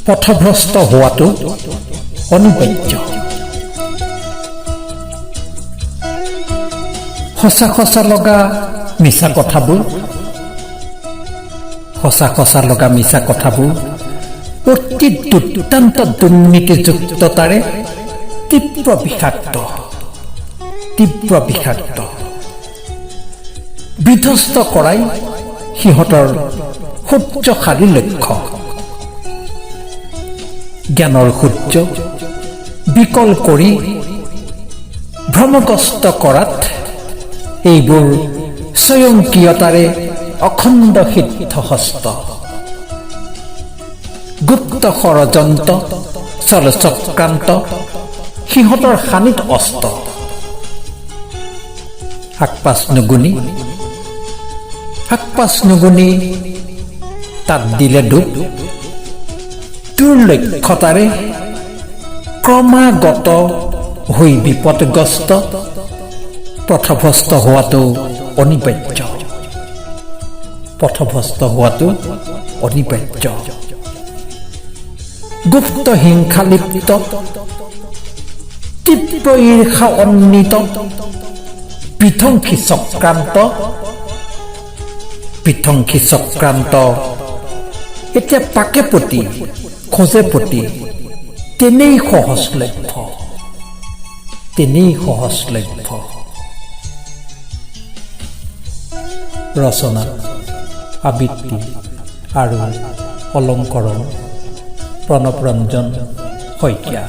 পথভ্ৰষ্ট হোৱাটো অনিবাৰ্য। সঁচা সঁচা লগা মিছা কথাবোৰ অতি দুৰ্দান্ত দুৰ্নীতিযুক্ততাৰে তীব্ৰ বিষাক্ত বিধ্বস্ত কৰাই সিহঁতৰ সূৰ্যশালী লক্ষ্য। জ্ঞানৰ সূৰ্য বিকল কৰি ভ্ৰমগ্ৰস্ত কৰাত এইবোৰ স্বয়ংক্ৰিয়তাৰে অখণ্ড সিদ্ধহস্ত। গুপ্ত ষড়যন্ত্ৰ চলচক্ৰান্ত সিহঁতৰ হানিত অস্ত। শাক-পাচ নুগুনি তাত দিলে ডুব। দুৰ্লক্ষতাৰে ক্ৰমাগত হৈ বিপদগ্ৰস্ত। পথভ্ৰষ্ট হোৱাটো অনিবাৰ্য। গুপ্ত হিংসালিপ্ত তীব্ৰ ঈৰ্ষা অন্বিত বিধ্বংসী চক্ৰান্ত এতিয়া পাকে পতি খোজে পতি তেনেই সহজলভ্য। ৰচনা আবৃত্তি আৰু অলংকৰণ প্ৰণৱ ৰঞ্জন শইকীয়া।